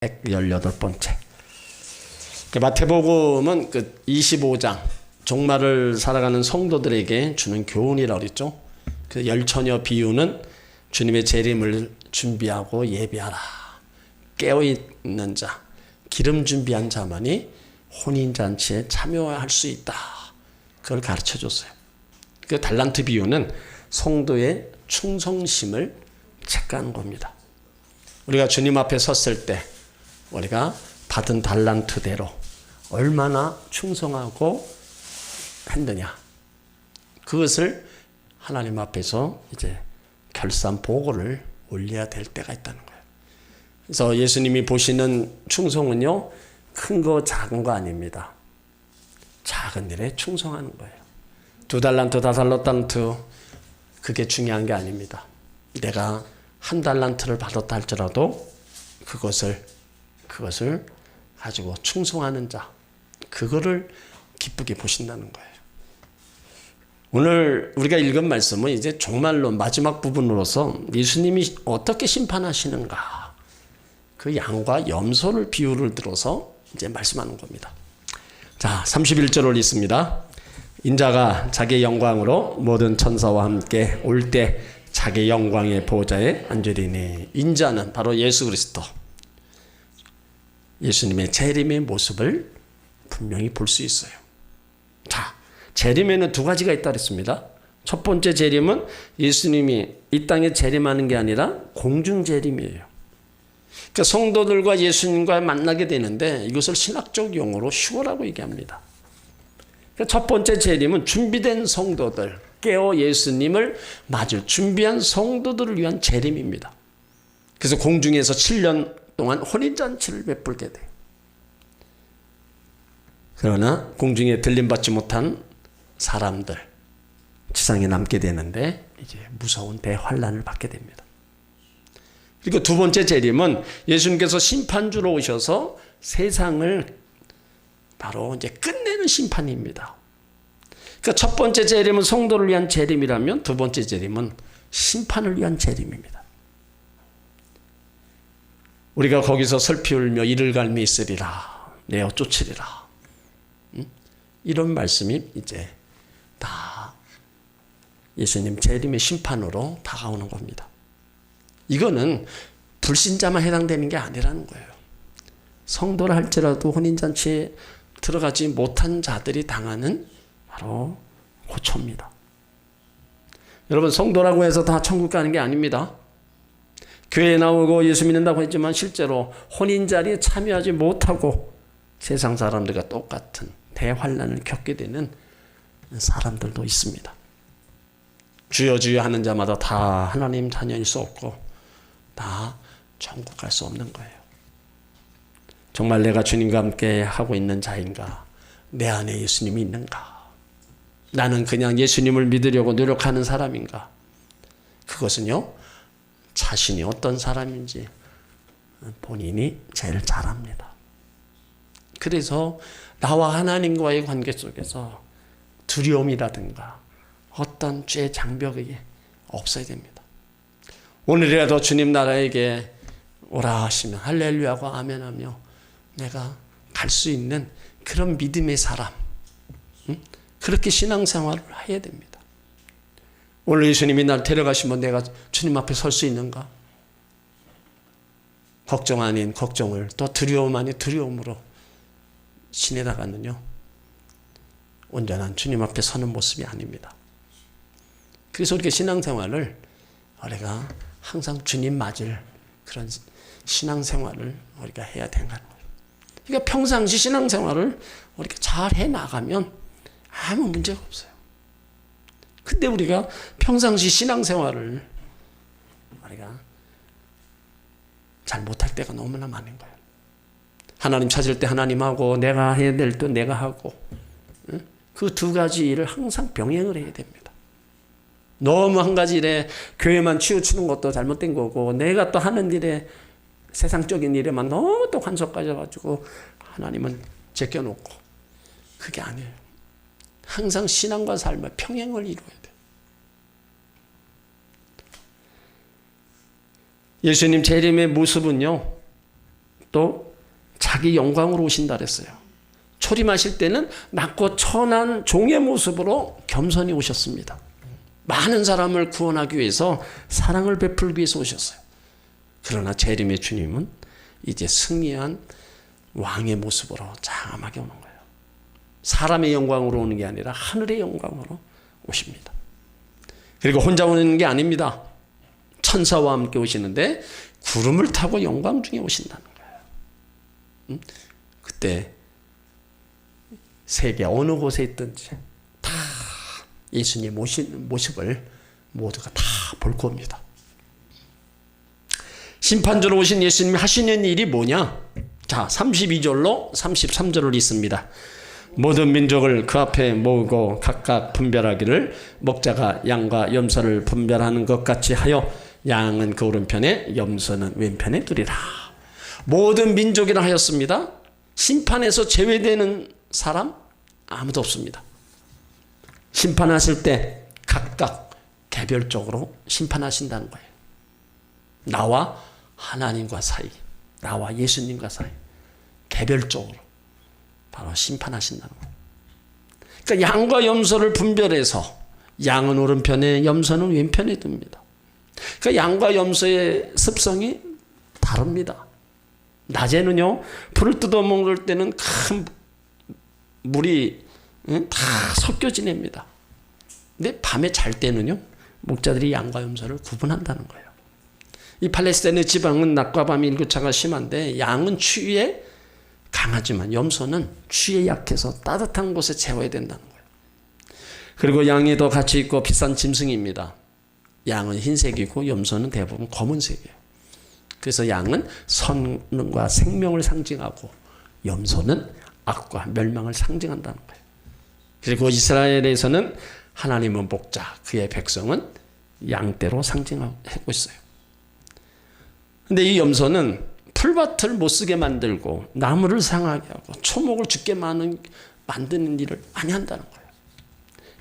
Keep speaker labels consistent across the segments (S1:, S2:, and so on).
S1: 118번째. 마태복음은 그 25장 종말을 살아가는 성도들에게 주는 교훈이라고 그랬죠. 그 열처녀 비유는 주님의 재림을 준비하고 예비하라. 깨어있는 자, 기름 준비한 자만이 혼인잔치에 참여할 수 있다. 그걸 가르쳐줬어요. 그 달란트 비유는 성도의 충성심을 체크하는 겁니다. 우리가 주님 앞에 섰을 때 우리가 받은 달란트대로 얼마나 충성하고 했느냐, 그것을 하나님 앞에서 이제 결산 보고를 올려야 될 때가 있다는 거예요. 그래서 예수님이 보시는 충성은요, 큰 거 작은 거 아닙니다. 작은 일에 충성하는 거예요. 2달란트, 5달란트, 그게 중요한 게 아닙니다. 내가 1달란트를 받았다 할지라도 그것을 가지고 충성하는 자, 그거를 기쁘게 보신다는 거예요. 오늘 우리가 읽은 말씀은 이제 종말론 마지막 부분으로서 예수님이 어떻게 심판하시는가, 그 양과 염소를 비유를 들어서 이제 말씀하는 겁니다. 자, 31절을 읽습니다. 인자가 자기의 영광으로 모든 천사와 함께 올 때 자기 영광의 보좌에 앉으리니, 인자는 바로 예수 그리스도, 예수님의 재림의 모습을 분명히 볼 수 있어요. 자, 재림에는 두 가지가 있다 그랬습니다. 첫 번째 재림은 예수님이 이 땅에 재림하는 게 아니라 공중 재림이에요. 그러니까 성도들과 예수님과 만나게 되는데 이것을 신학적 용어로 휴거라고 얘기합니다. 그러니까 첫 번째 재림은 준비된 성도들, 깨어 예수님을 맞을 준비한 성도들을 위한 재림입니다. 그래서 공중에서 7년 동안 혼인잔치를 베풀게 돼요. 그러나 공중에 들림받지 못한 사람들, 지상에 남게 되는데 이제 무서운 대환란을 받게 됩니다. 그리고 두 번째 재림은 예수님께서 심판주로 오셔서 세상을 바로 이제 끝내는 심판입니다. 그러니까 첫 번째 재림은 성도를 위한 재림이라면 두 번째 재림은 심판을 위한 재림입니다. 우리가 거기서 슬피 울며 이를 갈미 있으리라, 내어 쫓으리라, 이런 말씀이 이제 다 예수님 재림의 심판으로 다가오는 겁니다. 이거는 불신자만 해당되는 게 아니라는 거예요. 성도라 할지라도 혼인잔치에 들어가지 못한 자들이 당하는 바로 고초입니다. 여러분, 성도라고 해서 다 천국 가는 게 아닙니다. 교회에 나오고 예수 믿는다고 했지만 실제로 혼인 자리에 참여하지 못하고 세상 사람들과 똑같은 대환란을 겪게 되는 사람들도 있습니다. 주여 주여 하는 자마다 다 하나님 자녀일 수 없고 다 천국 갈 수 없는 거예요. 정말 내가 주님과 함께 하고 있는 자인가? 내 안에 예수님이 있는가? 나는 그냥 예수님을 믿으려고 노력하는 사람인가? 그것은요, 자신이 어떤 사람인지 본인이 제일 잘 압니다. 그래서 나와 하나님과의 관계 속에서 두려움이라든가 어떤 죄 장벽이 없어야 됩니다. 오늘이라도 주님 나라에게 오라 하시면 할렐루야고 아멘하며 내가 갈 수 있는 그런 믿음의 사람, 그렇게 신앙생활을 해야 됩니다. 오늘 예수님이 날 데려가시면 내가 주님 앞에 설 수 있는가? 걱정 아닌 걱정을, 또 두려움 아닌 두려움으로 지내다가는요, 온전한 주님 앞에 서는 모습이 아닙니다. 그래서 우리가 신앙생활을 우리가 항상 주님 맞을 그런 신앙생활을 우리가 해야 되는 거예요. 그러니까 평상시 신앙생활을 우리가 잘 해나가면 아무 문제가 없어요. 근데 우리가 평상시 신앙생활을 우리가 잘 못할 때가 너무나 많은 거예요. 하나님 찾을 때 하나님하고 내가 해야 될 때 내가 하고, 그 두 가지 일을 항상 병행을 해야 됩니다. 너무 한 가지 일에 교회만 치우치는 것도 잘못된 거고, 내가 또 하는 일에 세상적인 일에만 너무 또 간섭 가져가지고 하나님은 제껴놓고, 그게 아니에요. 항상 신앙과 삶의 평행을 이루어야 돼요. 예수님 재림의 모습은요, 또 자기 영광으로 오신다 그랬어요. 초림하실 때는 낮고 천한 종의 모습으로 겸손히 오셨습니다. 많은 사람을 구원하기 위해서 사랑을 베풀기 위해서 오셨어요. 그러나 재림의 주님은 이제 승리한 왕의 모습으로 장엄하게 오는 거예요. 사람의 영광으로 오는 게 아니라 하늘의 영광으로 오십니다. 그리고 혼자 오는 게 아닙니다. 천사와 함께 오시는데 구름을 타고 영광 중에 오신다는 거예요. 그때 세계 어느 곳에 있든지 다 예수님 오신 모습을 모두가 다 볼 겁니다. 심판주로 오신 예수님이 하시는 일이 뭐냐? 자, 32절로 33절을 읽습니다. 모든 민족을 그 앞에 모으고 각각 분별하기를 목자가 양과 염소를 분별하는 것 같이 하여 양은 그 오른편에 염소는 왼편에 두리라. 모든 민족이라 하였습니다. 심판에서 제외되는 사람 아무도 없습니다. 심판하실 때 각각 개별적으로 심판하신다는 거예요. 나와 하나님과 사이, 나와 예수님과 사이 개별적으로 바로 심판하신다는 거예요. 그러니까 양과 염소를 분별해서 양은 오른편에 염소는 왼편에 둡니다. 그러니까 양과 염소의 습성이 다릅니다. 낮에는요, 불을 뜯어 먹을 때는 큰 물이 다 섞여 지냅니다. 근데 밤에 잘 때는요, 목자들이 양과 염소를 구분한다는 거예요. 이 팔레스타인의 지방은 낮과 밤 일교차가 심한데 양은 추위에 강하지만 염소는 추위에 약해서 따뜻한 곳에 재워야 된다는 거예요. 그리고 양이 더 가치 있고 비싼 짐승입니다. 양은 흰색이고 염소는 대부분 검은색이에요. 그래서 양은 선과 생명을 상징하고 염소는 악과 멸망을 상징한다는 거예요. 그리고 이스라엘에서는 하나님은 목자, 그의 백성은 양떼로 상징하고 있어요. 근데 이 염소는 풀밭을 못 쓰게 만들고 나무를 상하게 하고 초목을 죽게 만드는 일을 많이 한다는 거예요.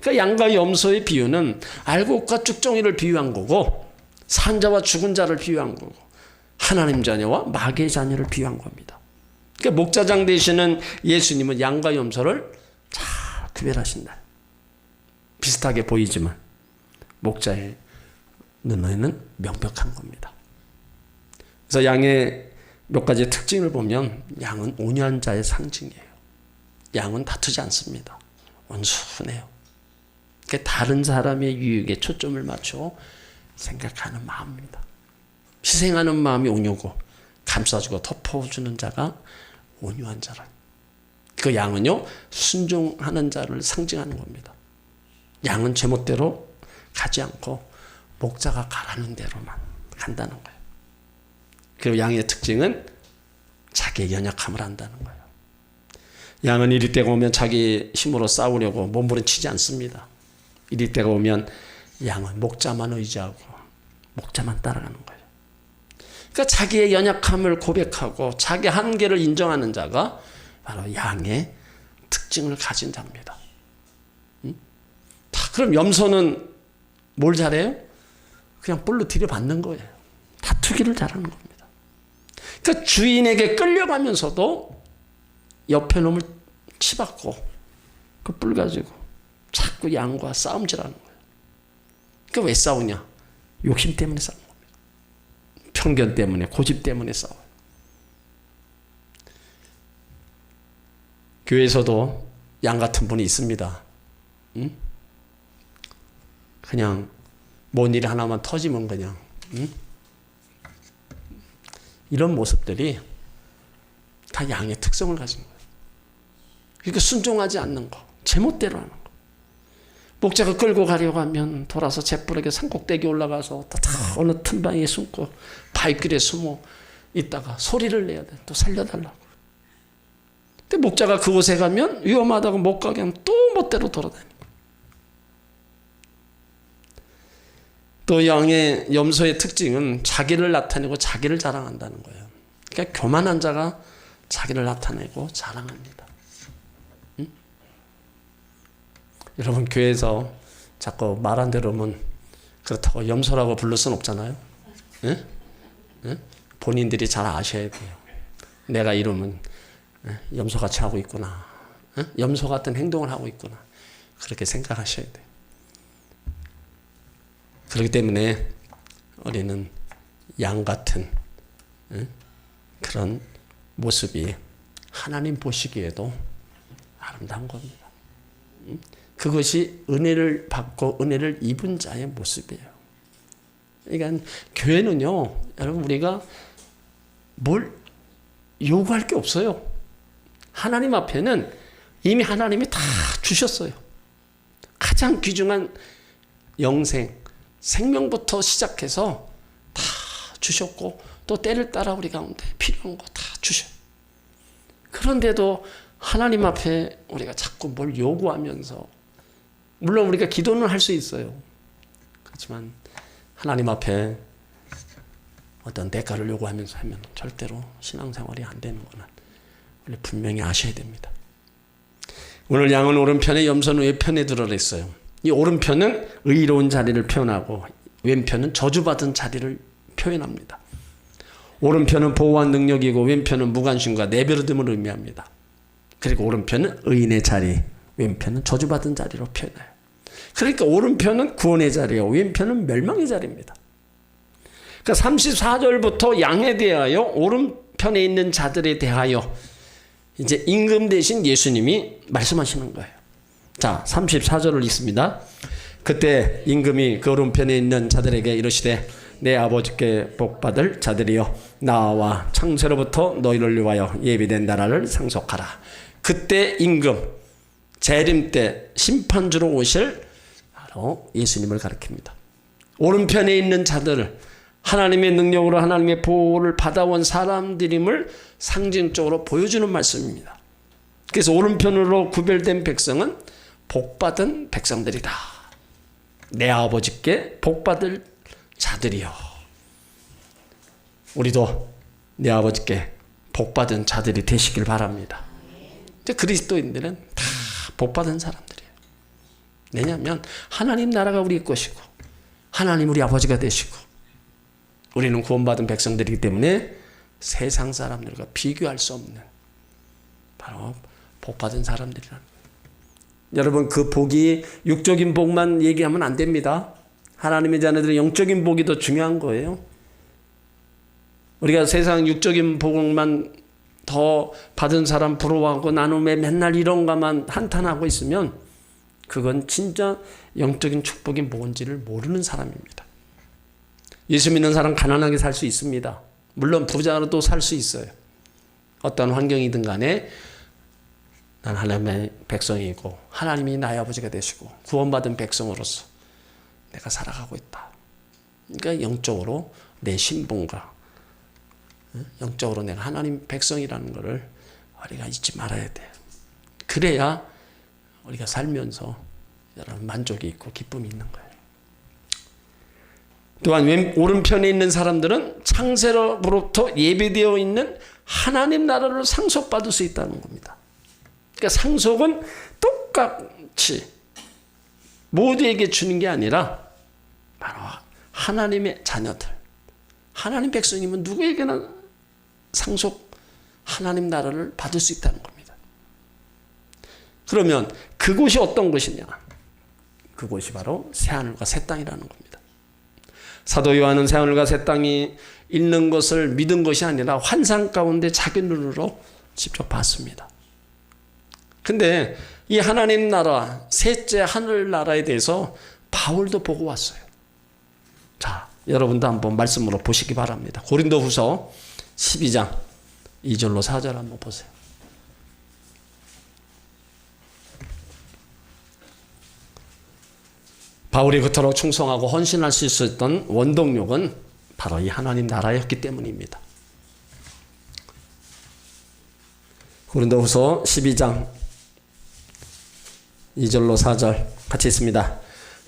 S1: 그러니까 양과 염소의 비유는 알곡과 쭉정이를 비유한 거고 산자와 죽은 자를 비유한 거고 하나님 자녀와 마귀의 자녀를 비유한 겁니다. 그러니까 목자장 되시는 예수님은 양과 염소를 잘 구별하신다. 비슷하게 보이지만 목자의 눈에는 명백한 겁니다. 그래서 양의 몇 가지 특징을 보면 양은 온유한 자의 상징이에요. 양은 다투지 않습니다. 온순해요. 다른 사람의 유익에 초점을 맞춰 생각하는 마음입니다. 희생하는 마음이 온유고 감싸주고 덮어주는 자가 온유한 자라. 그 양은요, 순종하는 자를 상징하는 겁니다. 양은 제멋대로 가지 않고 목자가 가라는 대로만 간다는 거예요. 그리고 양의 특징은 자기의 연약함을 안다는 거예요. 양은 이리 때가 오면 자기 힘으로 싸우려고 몸부림치지 않습니다. 이리 때가 오면 양은 목자만 의지하고 목자만 따라가는 거예요. 그러니까 자기의 연약함을 고백하고 자기 한계를 인정하는 자가 바로 양의 특징을 가진 자입니다. 그럼 염소는 뭘 잘해요? 그냥 뿔로 들여받는 거예요. 다투기를 잘하는 겁니다. 그러니까 주인에게 끌려가면서도 옆에 놈을 치받고 그 뿔 가지고 자꾸 양과 싸움질하는 거예요. 그러니까 왜 싸우냐? 욕심 때문에 싸우는 겁니다. 편견 때문에, 고집 때문에 싸워요. 교회에서도 양 같은 분이 있습니다. 응? 그냥 뭔 일 하나만 터지면 그냥 이런 모습들이 다 양의 특성을 가진 거예요. 그러니까 순종하지 않는 거, 제멋대로 하는 거. 목자가 끌고 가려고 하면 돌아서 재뿌르게 산꼭대기 올라가서 어느 틈방에 숨고 바위길에 숨어 있다가 소리를 내야 돼. 또 살려달라고. 근데 목자가 그곳에 가면 위험하다고 못 가게 하면 또 멋대로 돌아다니고. 또 양의 염소의 특징은 자기를 나타내고 자기를 자랑한다는 거예요. 그러니까 교만한 자가 자기를 나타내고 자랑합니다. 응? 여러분 교회에서 자꾸 말한 대로 하면 그렇다고 염소라고 부를 수는 없잖아요. 응? 응? 본인들이 잘 아셔야 돼요. 내가 이러면 염소같이 하고 있구나. 염소 같은 행동을 하고 있구나. 그렇게 생각하셔야 돼요. 그렇기 때문에 우리는 양 같은 그런 모습이 하나님 보시기에도 아름다운 겁니다. 그것이 은혜를 받고 은혜를 입은 자의 모습이에요. 그러니까 교회는요, 여러분 우리가 뭘 요구할 게 없어요. 하나님 앞에는 이미 하나님이 다 주셨어요. 가장 귀중한 영생, 생명부터 시작해서 다 주셨고 또 때를 따라 우리 가운데 필요한 거 다 주셔요. 그런데도 하나님 앞에 우리가 자꾸 뭘 요구하면서, 물론 우리가 기도는 할 수 있어요. 그렇지만 하나님 앞에 어떤 대가를 요구하면서 하면 절대로 신앙생활이 안 되는 거는 우리 분명히 아셔야 됩니다. 오늘 양은 오른편에, 염소는 왼편에 들어있어요. 이 오른편은 의로운 자리를 표현하고 왼편은 저주받은 자리를 표현합니다. 오른편은 보호한 능력이고 왼편은 무관심과 내버려둠을 의미합니다. 그리고 오른편은 의인의 자리, 왼편은 저주받은 자리로 표현해요. 그러니까 오른편은 구원의 자리요, 왼편은 멸망의 자리입니다. 그러니까 34절부터 양에 대하여, 오른편에 있는 자들에 대하여 이제 임금 대신 예수님이 말씀하시는 거예요. 자, 34절을 읽습니다. 그때 임금이 그 오른편에 있는 자들에게 이르시되 내 아버지께 복받을 자들이여, 나와 창세로부터 너희를 위하여 예비된 나라를 상속하라. 그때 임금, 재림 때 심판주로 오실 바로 예수님을 가리킵니다. 오른편에 있는 자들을 하나님의 능력으로 하나님의 보호를 받아온 사람들임을 상징적으로 보여주는 말씀입니다. 그래서 오른편으로 구별된 백성은 복받은 백성들이다. 내 아버지께 복받을 자들이요. 우리도 내 아버지께 복받은 자들이 되시길 바랍니다. 그리스도인들은 다 복받은 사람들이에요. 왜냐하면 하나님 나라가 우리 것이고 하나님 우리 아버지가 되시고 우리는 구원받은 백성들이기 때문에 세상 사람들과 비교할 수 없는 바로 복받은 사람들이라는 거예요. 여러분, 그 복이 육적인 복만 얘기하면 안 됩니다. 하나님의 자녀들의 영적인 복이 더 중요한 거예요. 우리가 세상 육적인 복만 더 받은 사람 부러워하고 나눔에 맨날 이런 것만 한탄하고 있으면 그건 진짜 영적인 축복이 뭔지를 모르는 사람입니다. 예수 믿는 사람 가난하게 살 수 있습니다. 물론 부자로도 살 수 있어요. 어떤 환경이든 간에 난 하나님의 백성이고 하나님이 나의 아버지가 되시고 구원받은 백성으로서 내가 살아가고 있다. 그러니까 영적으로 내 신분과 영적으로 내가 하나님 백성이라는 것을 우리가 잊지 말아야 돼요. 그래야 우리가 살면서 여러분 만족이 있고 기쁨이 있는 거예요. 또한 오른편에 있는 사람들은 창세로부터 예비되어 있는 하나님 나라를 상속받을 수 있다는 겁니다. 그러니까 상속은 똑같이 모두에게 주는 게 아니라 바로 하나님의 자녀들, 하나님 백성이면 누구에게나 상속 하나님 나라를 받을 수 있다는 겁니다. 그러면 그곳이 어떤 곳이냐? 그곳이 바로 새하늘과 새 땅이라는 겁니다. 사도 요한은 새하늘과 새 땅이 있는 것을 믿은 것이 아니라 환상 가운데 자기 눈으로 직접 봤습니다. 근데 이 하나님 나라, 셋째 하늘 나라에 대해서 바울도 보고 왔어요. 자, 여러분도 한번 말씀으로 보시기 바랍니다. 고린도후서 12장 2절로 4절 한번 보세요. 바울이 그토록 충성하고 헌신할 수 있었던 원동력은 바로 이 하나님 나라였기 때문입니다. 고린도후서 12장 2절로 4절 같이 있습니다.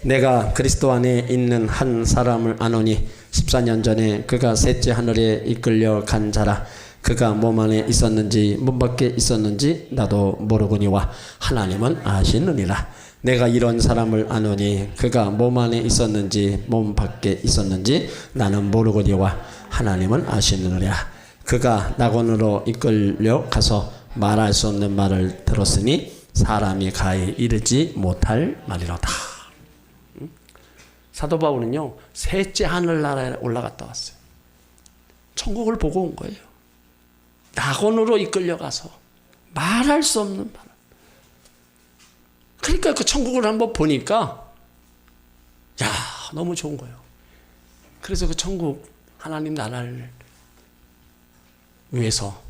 S1: 내가 그리스도 안에 있는 한 사람을 아노니 14년 전에 그가 셋째 하늘에 이끌려 간 자라. 그가 몸 안에 있었는지 몸 밖에 있었는지 나도 모르거니와 하나님은 아시느니라. 내가 이런 사람을 아노니 그가 몸 안에 있었는지 몸 밖에 있었는지 나는 모르거니와 하나님은 아시느니라. 그가 낙원으로 이끌려 가서 말할 수 없는 말을 들었으니 사람이 가히 이르지 못할 말이로다. 사도 바울은요, 셋째 하늘나라에 올라갔다 왔어요. 천국을 보고 온 거예요. 낙원으로 이끌려 가서 말할 수 없는 말. 그러니까 그 천국을 한번 보니까 야, 너무 좋은 거예요. 그래서 그 천국 하나님 나라를 위해서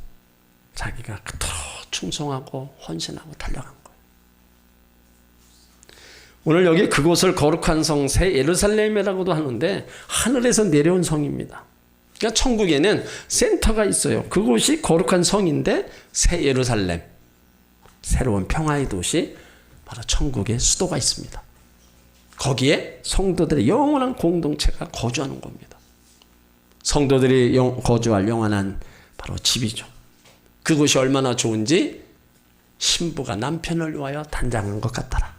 S1: 자기가 그토록 충성하고 헌신하고 달려간 거예요. 오늘 여기 그곳을 거룩한 성 새 예루살렘이라고도 하는데 하늘에서 내려온 성입니다. 그러니까 천국에는 센터가 있어요. 그곳이 거룩한 성인데 새 예루살렘, 새로운 평화의 도시, 바로 천국의 수도가 있습니다. 거기에 성도들의 영원한 공동체가 거주하는 겁니다. 성도들이 거주할 영원한 바로 집이죠. 그곳이 얼마나 좋은지 신부가 남편을 위하여 단장한 것 같더라.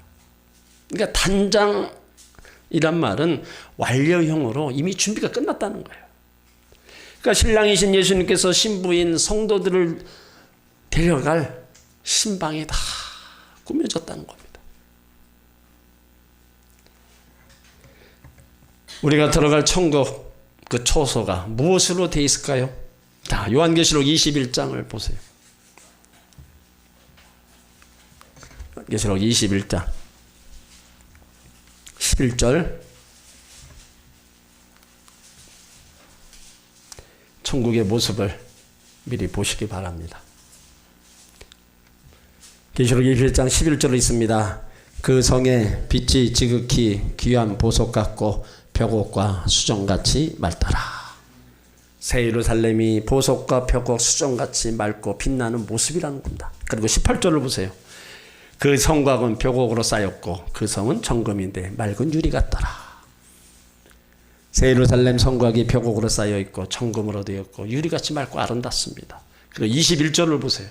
S1: 그러니까 단장이란 말은 완료형으로 이미 준비가 끝났다는 거예요. 그러니까 신랑이신 예수님께서 신부인 성도들을 데려갈 신방이 다 꾸며졌다는 겁니다. 우리가 들어갈 천국 그 초소가 무엇으로 되어 있을까요? 자, 요한계시록 21장을 보세요. 요한계시록 21장 11절 천국의 모습을 미리 보시기 바랍니다. 계시록 21장 11절에 있습니다. 그 성에 빛이 지극히 귀한 보석 같고 벽옥과 수정같이 맑더라. 새 예루살렘이 보석과 벽옥 수정같이 맑고 빛나는 모습이라는 겁니다. 그리고 18절을 보세요. 그 성곽은 벽옥으로 쌓였고 그 성은 정금인데 맑은 유리 같더라. 새 예루살렘 성곽이 벽옥으로 쌓여 있고 정금으로 되어 있고 유리같이 맑고 아름답습니다. 그리고 21절을 보세요.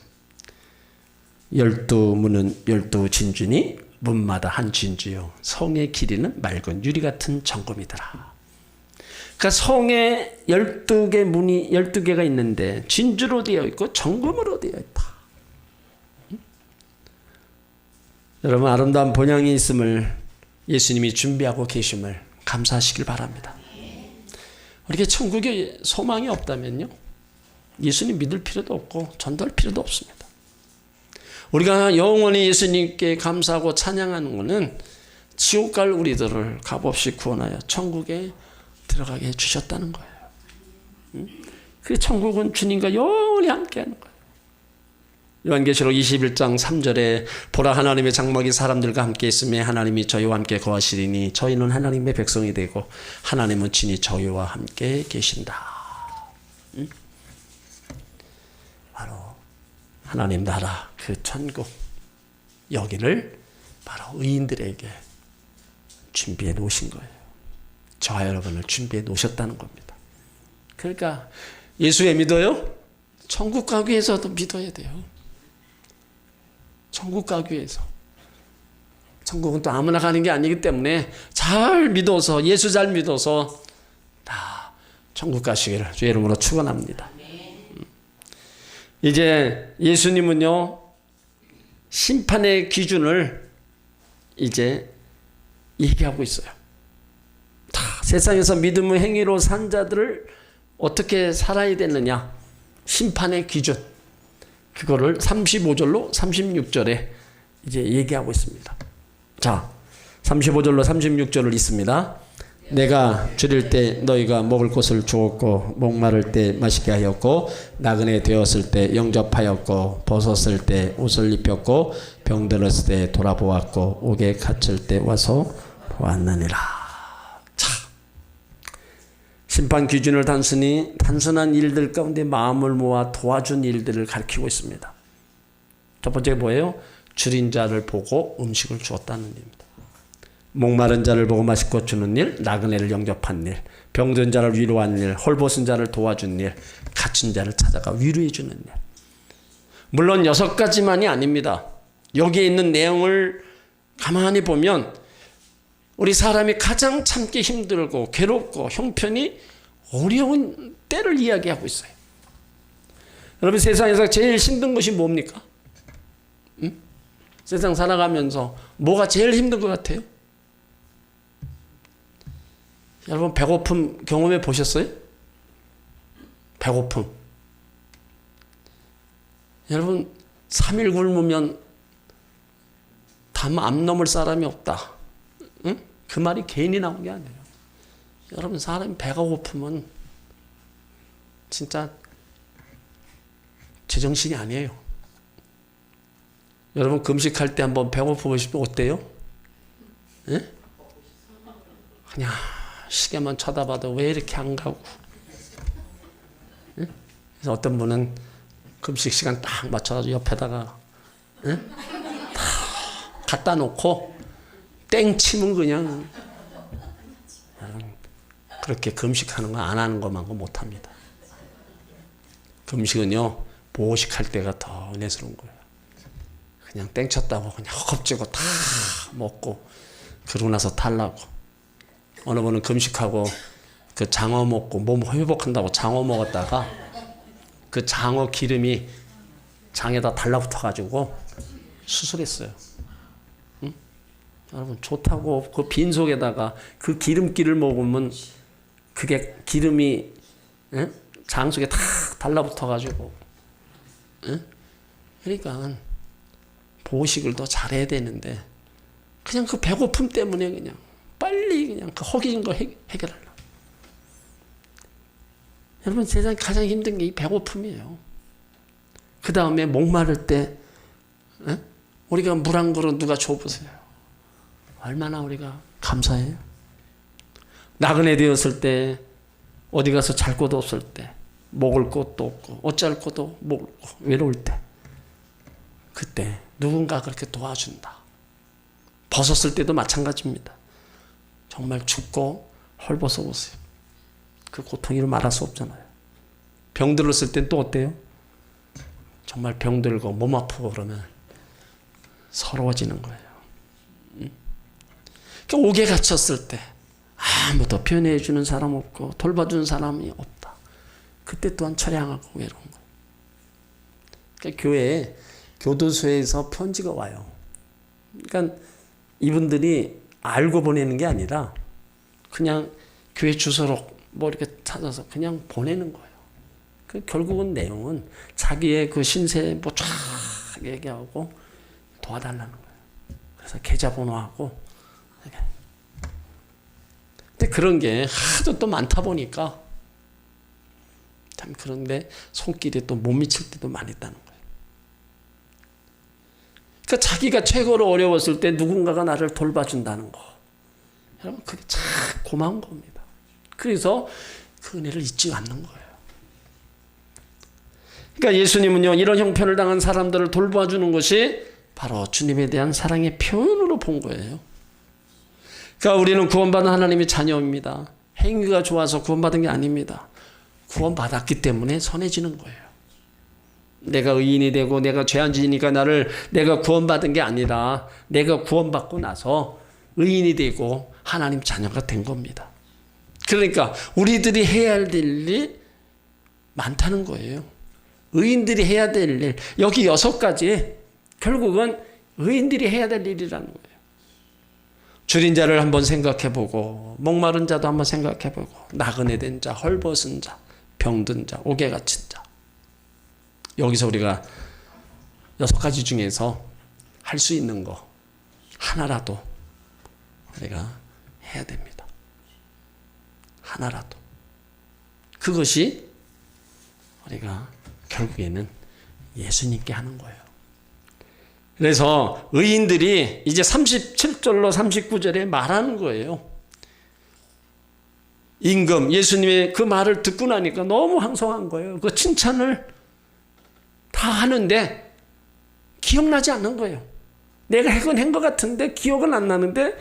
S1: 12문은 12진주니 문마다 한 진주요 성의 길이는 맑은 유리 같은 정금이더라. 그러니까 성에 12개 문이 12개가 있는데 진주로 되어 있고 정금으로 되어 있다. 여러분, 아름다운 본향이 있음을 예수님이 준비하고 계심을 감사하시길 바랍니다. 우리에게 천국에 소망이 없다면요, 예수님 믿을 필요도 없고 전도할 필요도 없습니다. 우리가 영원히 예수님께 감사하고 찬양하는 것은 지옥 갈 우리들을 값없이 구원하여 천국에 들어가게 해주셨다는 거예요. 그 천국은 주님과 영원히 함께하는 거예요. 요한계시록 21장 3절에 보라, 하나님의 장막이 사람들과 함께 있으며 하나님이 저희와 함께 거하시리니 저희는 하나님의 백성이 되고 하나님은 친히 저희와 함께 계신다. 바로 하나님 나라 그 천국, 여기를 바로 의인들에게 준비해 놓으신 거예요. 저와 여러분을 준비해 놓으셨다는 겁니다. 그러니까 예수에 믿어요? 천국 가기 위해서도 믿어야 돼요. 천국 가기 위해서. 천국은 또 아무나 가는 게 아니기 때문에 잘 믿어서, 예수 잘 믿어서 다 천국 가시기를 주의 이름으로 축원합니다. 이제 예수님은요, 심판의 기준을 이제 얘기하고 있어요. 다 세상에서 믿음의 행위로 산 자들을 어떻게 살아야 되느냐, 심판의 기준, 그거를 35절로 36절에 이제 얘기하고 있습니다. 자, 35절로 36절을 읽습니다. 내가 줄일 때 너희가 먹을 것을 주었고 목마를 때 마시게 하였고 나그네 되었을 때 영접하였고 벗었을 때 옷을 입혔고 병들었을 때 돌아보았고 옥에 갇힐 때 와서 보았느니라. 자, 심판 기준을 단순한 일들 가운데 마음을 모아 도와준 일들을 가리키고 있습니다. 첫 번째가 뭐예요? 줄인 자를 보고 음식을 주었다는 일입니다. 목마른 자를 보고 마실 것 주는 일, 나그네를 영접한 일, 병든 자를 위로한 일, 헐벗은 자를 도와준 일, 갇힌 자를 찾아가 위로해 주는 일. 물론 6가지만이 아닙니다. 여기에 있는 내용을 가만히 보면 우리 사람이 가장 참기 힘들고 괴롭고 형편이 어려운 때를 이야기하고 있어요. 여러분 세상에서 제일 힘든 것이 뭡니까? 응? 세상 살아가면서 뭐가 제일 힘든 것 같아요? 여러분 배고픔 경험해 보셨어요? 배고픔. 여러분 3일 굶으면 담 안 넘을 사람이 없다. 응? 그 말이 괜히 나온 게 아니에요. 여러분 사람이 배가 고프면 진짜 제정신이 아니에요. 여러분 금식할 때 한번 배고프시면 어때요? 예? 그냥 시계만 쳐다봐도 왜 이렇게 안 가고. 예? 그래서 어떤 분은 금식 시간 딱 맞춰가지고 옆에다가 예? 다 갖다 놓고 땡 치면 그냥 그렇게 금식하는 거 안 하는 것만큼 못합니다. 금식은요 보식할 때가 더 은혜스러운 거예요. 그냥 땡쳤다고 그냥 허겁지겁 다 먹고 그러고 나서 탈라고. 어느 분은 금식하고 그 장어 먹고 몸 회복한다고 장어 먹었다가 그 장어 기름이 장에다 달라붙어 가지고 수술했어요. 응? 여러분 좋다고 그 빈속에다가 그 기름기를 먹으면 그게 기름이 응? 장 속에 다 달라붙어 가지고 응? 그러니까 보식을 더 잘해야 되는데 그냥 그 배고픔 때문에 그냥 빨리 그냥 그 허기진 거 해결하려고. 여러분 세상에 가장 힘든 게 이 배고픔이에요. 그 다음에 목마를 때 에? 우리가 물 한 그릇 누가 줘보세요. 얼마나 우리가 감사해요. 나그네 되었을 때 어디 가서 잘 곳 없을 때 먹을 곳도 없고 어찌할 곳도 먹고 외로울 때 그때 누군가 그렇게 도와준다. 벗었을 때도 마찬가지입니다. 정말 춥고 헐벗어 보세요. 그 고통을 말할 수 없잖아요. 병 들었을 땐 또 어때요? 정말 병 들고 몸 아프고 그러면 서러워지는 거예요. 그러니까 옥에 갇혔을 때 아무도 표현해 주는 사람 없고 돌봐주는 사람이 없다. 그때 또한 처량하고 외로운 거예요. 그러니까 교회에 교도소에서 편지가 와요. 그러니까 이분들이 알고 보내는 게 아니라 그냥 교회 주소로 뭐 이렇게 찾아서 그냥 보내는 거예요. 그 결국은 내용은 자기의 그 신세 뭐 쫙 얘기하고 도와달라는 거예요. 그래서 계좌번호하고. 근데 그런 게 하도 또 많다 보니까 참 그런데 손길이 또 못 미칠 때도 많이 있다는 거예요. 그러니까 자기가 최고로 어려웠을 때 누군가가 나를 돌봐준다는 거. 여러분 그게 참 고마운 겁니다. 그래서 그 은혜를 잊지 않는 거예요. 그러니까 예수님은요 이런 형편을 당한 사람들을 돌봐주는 것이 바로 주님에 대한 사랑의 표현으로 본 거예요. 그러니까 우리는 구원받은 하나님의 자녀입니다. 행위가 좋아서 구원받은 게 아닙니다. 구원받았기 때문에 선해지는 거예요. 내가 의인이 되고 내가 죄 안 지니까 내가 구원받은 게 아니라 내가 구원받고 나서 의인이 되고 하나님 자녀가 된 겁니다. 그러니까 우리들이 해야 할 일이 많다는 거예요. 의인들이 해야 될 일, 여기 6가지 결국은 의인들이 해야 될 일이라는 거예요. 줄인 자를 한번 생각해보고 목마른 자도 한번 생각해보고 나그네 된 자, 헐벗은 자, 병든 자, 옥에 갇힌 자. 여기서 우리가 6가지 중에서 할 수 있는 거 하나라도 우리가 해야 됩니다. 하나라도. 그것이 우리가 결국에는 예수님께 하는 거예요. 그래서 의인들이 이제 37절로 39절에 말하는 거예요. 임금, 예수님의 그 말을 듣고 나니까 너무 황송한 거예요. 그 칭찬을 다 하는데 기억나지 않는 거예요. 내가 한 것 같은데 기억은 안 나는데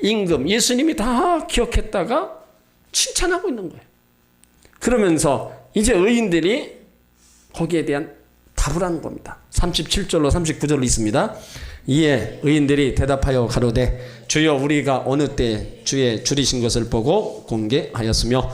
S1: 임금, 예수님이 다 기억했다가 칭찬하고 있는 거예요. 그러면서 이제 의인들이 거기에 대한 답을 하는 겁니다. 37절로 39절로 있습니다. 이에 의인들이 대답하여 가로되 주여 우리가 어느 때 주의 줄이신 것을 보고 공개하였으며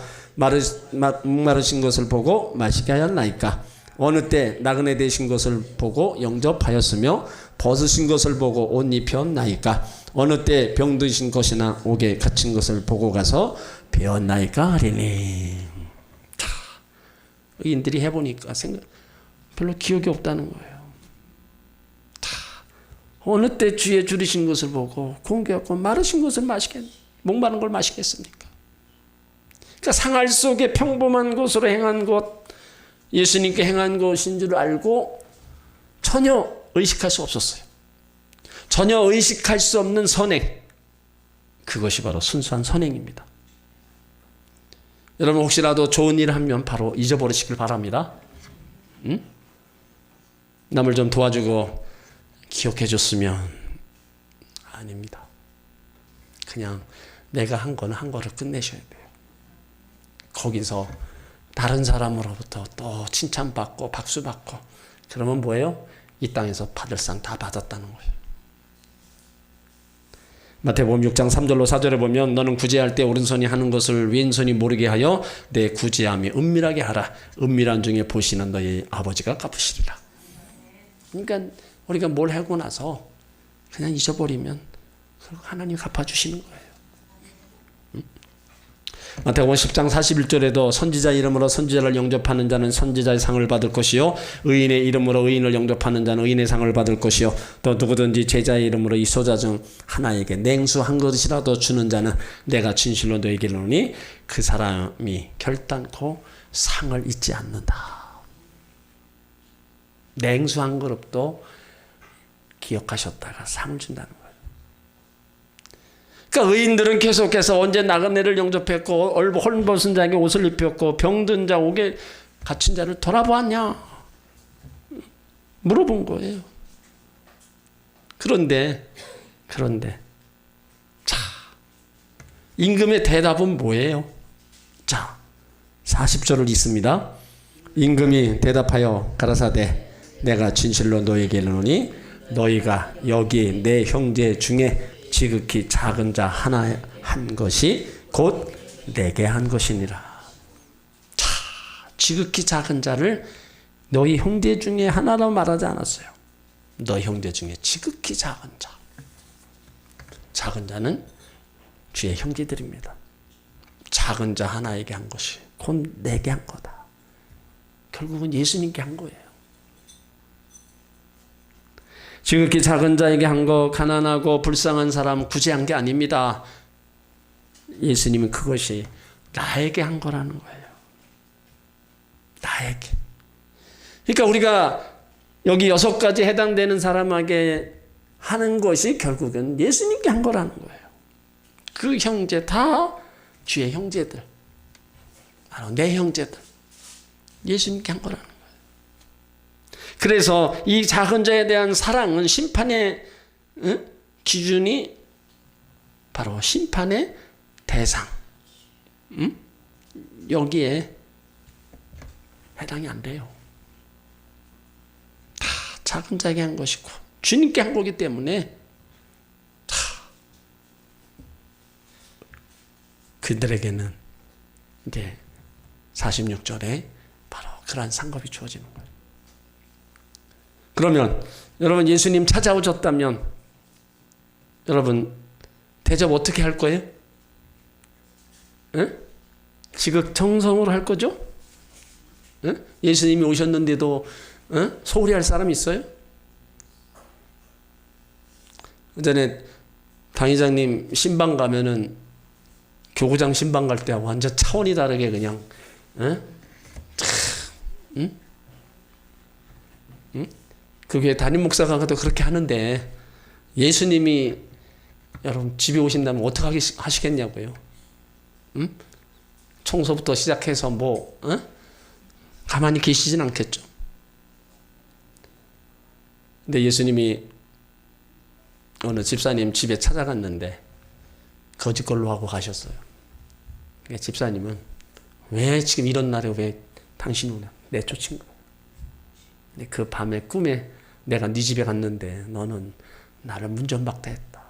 S1: 목마르신 것을 보고 마시게 하였나이까. 어느 때 나그네 되신 것을 보고 영접하였으며 벗으신 것을 보고 옷 입혔나이까? 어느 때 병드신 것이나 옥에 갇힌 것을 보고 가서 배웠나이까 하리니. 자, 의인들이 해보니까 별로 기억이 없다는 거예요. 자, 어느 때 주의 줄이신 것을 보고 공개하고 마르신 것을 목마른 걸 마시겠습니까? 그러니까 상할 속에 평범한 것으로 행한 것, 예수님께 행한 것인 줄 알고 전혀 의식할 수 없었어요. 전혀 의식할 수 없는 선행. 그것이 바로 순수한 선행입니다. 여러분 혹시라도 좋은 일을 하면 바로 잊어버리시길 바랍니다. 응? 남을 좀 도와주고 기억해 줬으면 아닙니다. 그냥 내가 한 거는 한 거를 끝내셔야 돼요. 거기서 다른 사람으로부터 또 칭찬받고 박수받고 그러면 뭐예요? 이 땅에서 받을 상 다 받았다는 거예요. 마태복음 6장 3절로 4절에 보면 너는 구제할 때 오른손이 하는 것을 왼손이 모르게 하여 내 구제함이 은밀하게 하라. 은밀한 중에 보시는 너희 아버지가 갚으시리라. 그러니까 우리가 뭘 하고 나서 그냥 잊어버리면 하나님이 갚아주시는 거예요. 마태복음 10장 41절에도 선지자 이름으로 선지자를 영접하는 자는 선지자의 상을 받을 것이요 의인의 이름으로 의인을 영접하는 자는 의인의 상을 받을 것이요 또 누구든지 제자의 이름으로 이 소자 중 하나에게 냉수 한 그릇이라도 주는 자는 내가 진실로 너에게 이르노니 그 사람이 결단코 상을 잊지 않는다. 냉수 한 그릇도 기억하셨다가 상을 준다는 거예요. 그러니까 의인들은 계속해서 언제 나그네를 영접했고 헐벗은 자에게 옷을 입혔고 병든 자 옥에 갇힌 자를 돌아보았냐 물어본 거예요. 그런데 자 임금의 대답은 뭐예요? 자 40절을 읽습니다. 임금이 대답하여 가라사대 내가 진실로 너에게 이르노니 너희가 여기 내 형제 중에 지극히 작은 자 하나 한 것이 곧 내게 한 것이니라. 자, 지극히 작은 자를 너희 형제 중에 하나로 말하지 않았어요. 너희 형제 중에 지극히 작은 자. 작은 자는 주의 형제들입니다. 작은 자 하나에게 한 것이 곧 내게 한 거다. 결국은 예수님께 한 거예요. 지극히 작은 자에게 한 거, 가난하고 불쌍한 사람 구제한 게 아닙니다. 예수님은 그것이 나에게 한 거라는 거예요. 나에게. 그러니까 우리가 여기 6가지 해당되는 사람에게 하는 것이 결국은 예수님께 한 거라는 거예요. 그 형제 다 주의 형제들. 바로 내 형제들. 예수님께 한 거라는 거예요. 그래서 이 작은 자에 대한 사랑은 심판의 기준이 바로 심판의 대상. 여기에 해당이 안 돼요. 다 작은 자에게 한 것이고 주님께 한 거기 때문에 다 그들에게는 이제 46절에 바로 그러한 상급이 주어지는 거예요. 그러면 여러분 예수님 찾아오셨다면 여러분 대접 어떻게 할 거예요? 지극정성으로 할 거죠? 예수님이 오셨는데도 소홀히 할 사람이 있어요? 전에 당회장님 신방 가면은 교구장 신방 갈 때하고 완전 차원이 다르게 그냥 그 교회 담임 목사가 가도 그렇게 하는데 예수님이 여러분 집에 오신다면 어떻게 하시겠냐고요? 청소부터 시작해서 가만히 계시진 않겠죠. 근데 예수님이 어느 집사님 집에 찾아갔는데 거짓걸로 하고 가셨어요. 집사님은 왜 지금 이런 날에 왜 당신이 오냐 내쫓은 거예요. 근데 그 밤에 꿈에 내가 네 집에 갔는데 너는 나를 문전박대했다.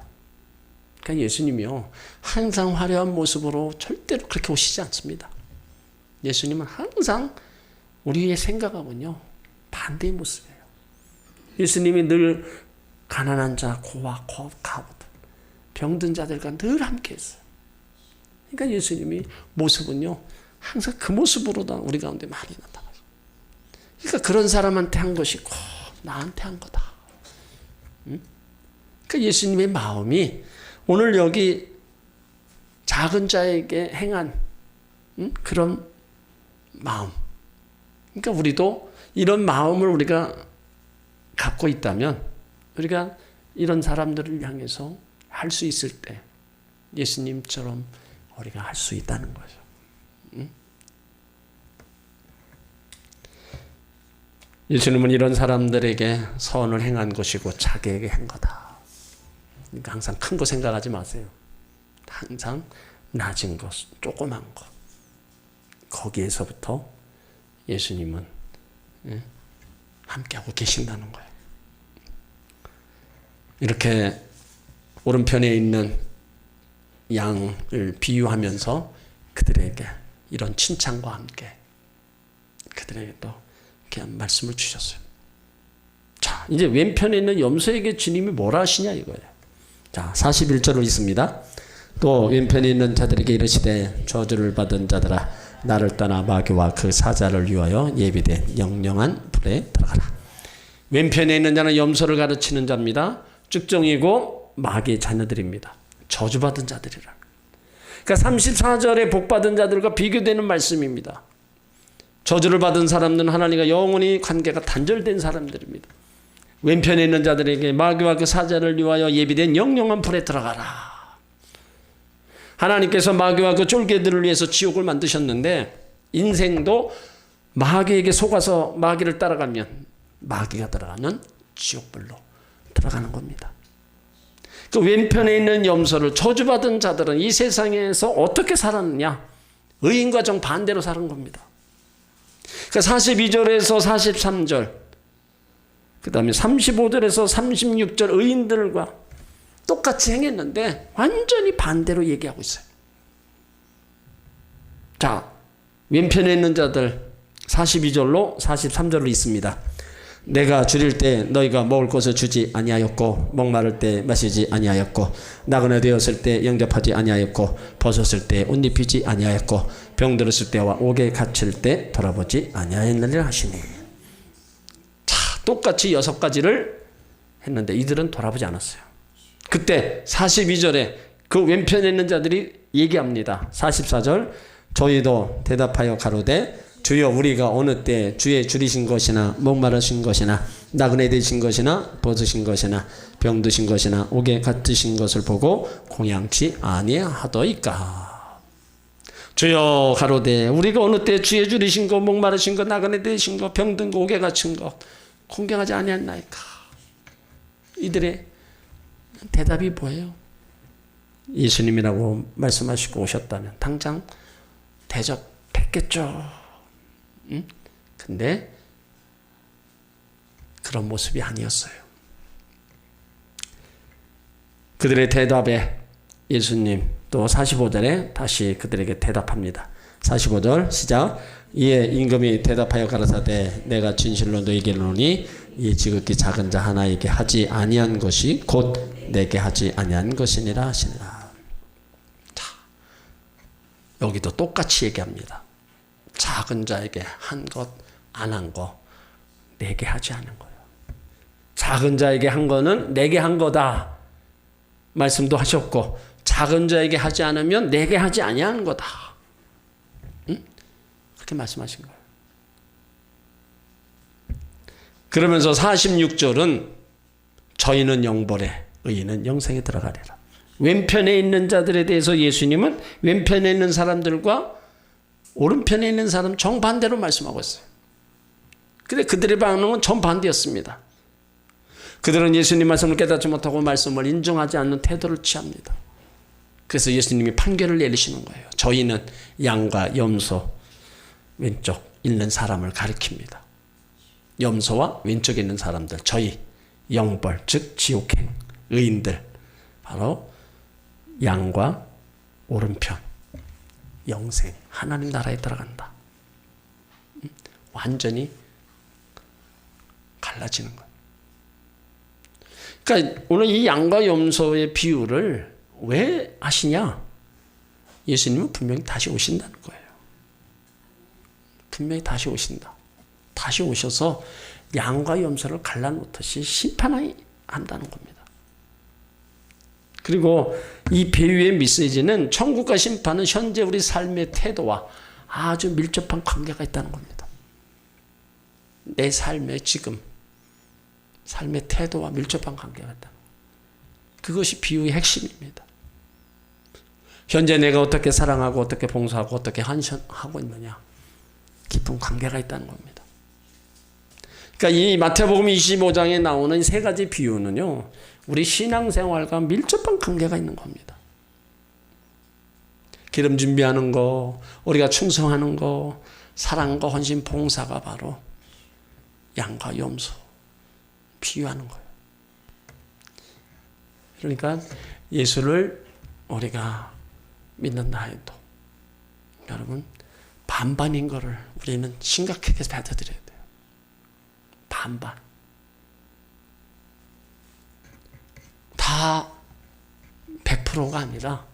S1: 그러니까 예수님이요 항상 화려한 모습으로 절대로 그렇게 오시지 않습니다. 예수님은 항상 우리의 생각하고는요 반대의 모습이에요. 예수님이 늘 가난한 자, 고와 가부들, 병든 자들과 늘 함께 했어요. 그러니까 예수님이 모습은요, 항상 그 모습으로다 우리 가운데 많이 나타나요. 그러니까 그런 사람한테 한 것이 꼭 나한테 한 거다. 그러니까 예수님의 마음이 오늘 여기 작은 자에게 행한 그런 마음. 그러니까 우리도 이런 마음을 우리가 갖고 있다면 우리가 이런 사람들을 향해서 할 수 있을 때 예수님처럼 우리가 할 수 있다는 거죠. 예수님은 이런 사람들에게 선을 행한 것이고 자기에게 한 거다. 그러니까 항상 큰 거 생각하지 마세요. 항상 낮은 것, 조그만 것. 거기에서부터 예수님은 함께하고 계신다는 거예요. 이렇게 오른편에 있는 양을 비유하면서 그들에게 이런 칭찬과 함께 그들에게 또 이렇게 말씀을 주셨어요. 자, 이제 왼편에 있는 염소에게 주님이 뭐라 하시냐 이거예요. 자, 41절로 있습니다. 또 왼편에 있는 자들에게 이르시되 저주를 받은 자들아 나를 떠나 마귀와 그 사자를 위하여 예비된 영영한 불에 들어가라. 왼편에 있는 자는 염소를 가르치는 자입니다. 쭉정이고 마귀의 자녀들입니다. 저주받은 자들이라. 그러니까 34절에 복받은 자들과 비교되는 말씀입니다. 저주를 받은 사람들은 하나님과 영원히 관계가 단절된 사람들입니다. 왼편에 있는 자들에게 마귀와 그 사자를 위하여 예비된 영영한 불에 들어가라. 하나님께서 마귀와 그 쫄개들을 위해서 지옥을 만드셨는데 인생도 마귀에게 속아서 마귀를 따라가면 마귀가 들어가는 지옥불로 들어가는 겁니다. 그 왼편에 있는 염소를 저주받은 자들은 이 세상에서 어떻게 살았느냐? 의인과 정반대로 사는 겁니다. 그러니까 42절에서 43절 그 다음에 35절에서 36절 의인들과 똑같이 행했는데 완전히 반대로 얘기하고 있어요. 자, 왼편에 있는 자들 42절로 43절로 있습니다. 내가 줄일 때 너희가 먹을 것을 주지 아니하였고 목마를 때 마시지 아니하였고 나그네 되었을 때 영접하지 아니하였고 벗었을 때 옷 입히지 아니하였고 병들었을 때와 옥에 갇힐 때 돌아보지 아니하였느니라 하시니. 자, 똑같이 6가지를 했는데 이들은 돌아보지 않았어요. 그때 42절에 그 왼편에 있는 자들이 얘기합니다. 44절 저희도 대답하여 가로되 주여 우리가 어느 때 주의 줄이신 것이나 목마르신 것이나 나그네 되신 것이나 벗으신 것이나 병드신 것이나 옥에 갇히신 것을 보고 공양치 아니하더이까. 주여 가로되 우리가 어느 때 주의 줄이신 것 목마르신 것 나그네 되신 것 병든 것 옥에 갇힌 것 공경하지 아니했나이까. 이들의 대답이 뭐예요? 예수님이라고 말씀하시고 오셨다면 당장 대접했겠죠. 근데 그런 모습이 아니었어요. 그들의 대답에 예수님 또 45절에 다시 그들에게 대답합니다. 45절 시작. 이에 임금이 대답하여 가라사대 내가 진실로 너희에게 이르노니 이 지극히 작은 자 하나에게 하지 아니한 것이 곧 내게 하지 아니한 것이니라 하시니라. 자, 여기도 똑같이 얘기합니다. 작은 자에게 한 것, 안 한 거, 내게 하지 않은 거예요. 작은 자에게 한 거는 내게 한 거다. 말씀도 하셨고, 작은 자에게 하지 않으면 내게 하지 아니하는 거다. 응? 그렇게 말씀하신 거예요. 그러면서 46절은 저희는 영벌에, 의인은 영생에 들어가리라. 왼편에 있는 자들에 대해서 예수님은 왼편에 있는 사람들과 오른편에 있는 사람 정반대로 말씀하고 있어요. 근데 그들의 반응은 정반대였습니다. 그들은 예수님 말씀을 깨닫지 못하고 말씀을 인정하지 않는 태도를 취합니다. 그래서 예수님이 판결을 내리시는 거예요. 저희는 양과 염소 왼쪽 있는 사람을 가리킵니다. 염소와 왼쪽에 있는 사람들, 저희 영벌 즉 지옥행 의인들, 바로 양과 오른편 영생 하나님 나라에 들어간다. 완전히 갈라지는 거예요. 그러니까 오늘 이 양과 염소의 비유를 왜 하시냐? 예수님은 분명히 다시 오신다는 거예요. 분명히 다시 오신다. 다시 오셔서 양과 염소를 갈라놓듯이 심판한다는 겁니다. 그리고 이 비유의 메시지는 천국과 심판은 현재 우리 삶의 태도와 아주 밀접한 관계가 있다는 겁니다. 내 삶의 지금 삶의 태도와 밀접한 관계가 있다는 거예요. 그것이 비유의 핵심입니다. 현재 내가 어떻게 사랑하고 어떻게 봉사하고 어떻게 헌신하고 있느냐, 깊은 관계가 있다는 겁니다. 그러니까 이 마태복음 25장에 나오는 세 가지 비유는요, 우리 신앙생활과 밀접한 관계가 있는 겁니다. 기름 준비하는 거, 우리가 충성하는 거, 사랑과 헌신, 봉사가 바로 양과 염소 비유하는 거예요. 그러니까 예수를 우리가 믿는다 해도 여러분 반반인 거를 우리는 심각하게 받아들여야 돼요. 반반. 다 100%가 아니라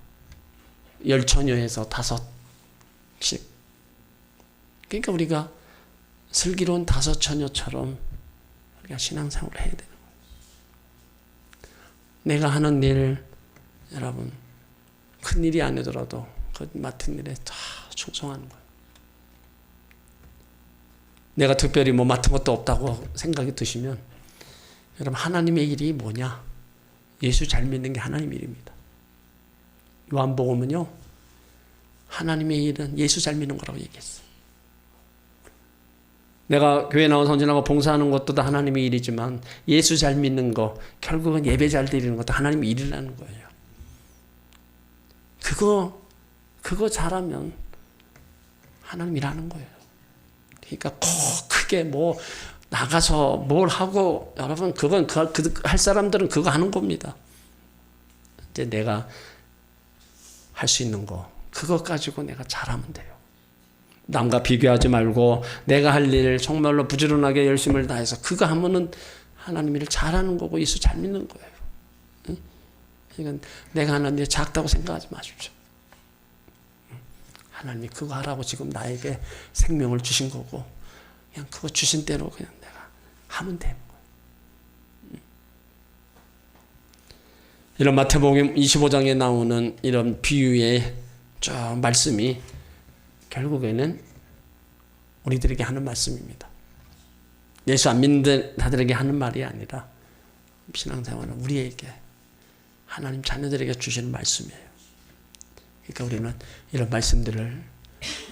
S1: 10처녀에서 5씩. 그러니까 우리가 슬기로운 5처녀처럼 우리가 신앙생활을 해야 되는 거예요. 내가 하는 일, 여러분 큰 일이 아니더라도 그 맡은 일에 다 충성하는 거예요. 내가 특별히 뭐 맡은 것도 없다고 생각이 드시면 여러분 하나님의 일이 뭐냐? 예수 잘 믿는 게 하나님의 일입니다. 요한복음은요, 하나님의 일은 예수 잘 믿는 거라고 얘기했어요. 내가 교회 나와 선진하고 봉사하는 것도 다 하나님의 일이지만 예수 잘 믿는 거, 결국은 예배 잘 드리는 것도 하나님의 일이라는 거예요. 그거 잘하면 하나님 일하는 거예요. 그러니까 크게 뭐 나가서 뭘 하고, 여러분 그건 할 사람들은 그거 하는 겁니다. 이제 내가 할 수 있는 거, 그거 가지고 내가 잘하면 돼요. 남과 비교하지 말고 내가 할 일 정말로 부지런하게 열심을 다해서 그거 하면은 하나님 일을 잘하는 거고 예수 잘 믿는 거예요. 응? 이건 내가 하는 일 작다고 생각하지 마십시오. 하나님이 그거 하라고 지금 나에게 생명을 주신 거고 그냥 그거 주신 대로 그냥 내가 하면 되는 거예요. 이런 마태복음 25장에 나오는 이런 비유의 쭉 말씀이 결국에는 우리들에게 하는 말씀입니다. 예수 안 믿는 자들에게 하는 말이 아니라 신앙생활은 우리에게, 하나님 자녀들에게 주시는 말씀이에요. 그러니까 우리는 이런 말씀들을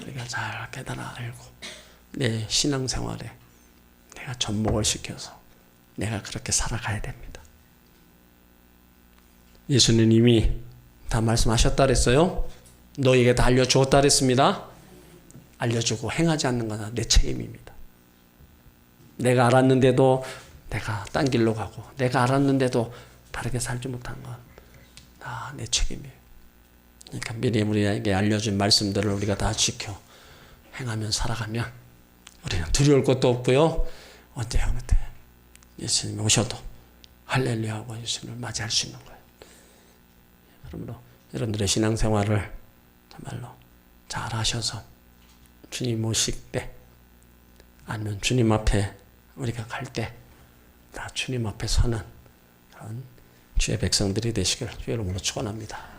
S1: 우리가 잘 깨달아 알고 내 신앙생활에 내가 접목을 시켜서 내가 그렇게 살아가야 됩니다. 예수는 이미 다 말씀하셨다 그랬어요. 너에게 다 알려주었다 그랬습니다. 알려주고 행하지 않는 것은 내 책임입니다. 내가 알았는데도 내가 딴 길로 가고, 내가 알았는데도 바르게 살지 못한 건 다 내 책임이에요. 그러니까 미리 우리에게 알려준 말씀들을 우리가 다 지켜 행하면 살아가면 우리는 두려울 것도 없고요. 언제 예수님이 오셔도 할렐루야하고 예수님을 맞이할 수 있는 거예요. 그러므로 여러분들의 신앙생활을 정말로 잘 하셔서 주님 오실 때, 아니면 주님 앞에 우리가 갈 때 다 주님 앞에 서는 그런 주의 백성들이 되시길 주의 이름으로 축원합니다.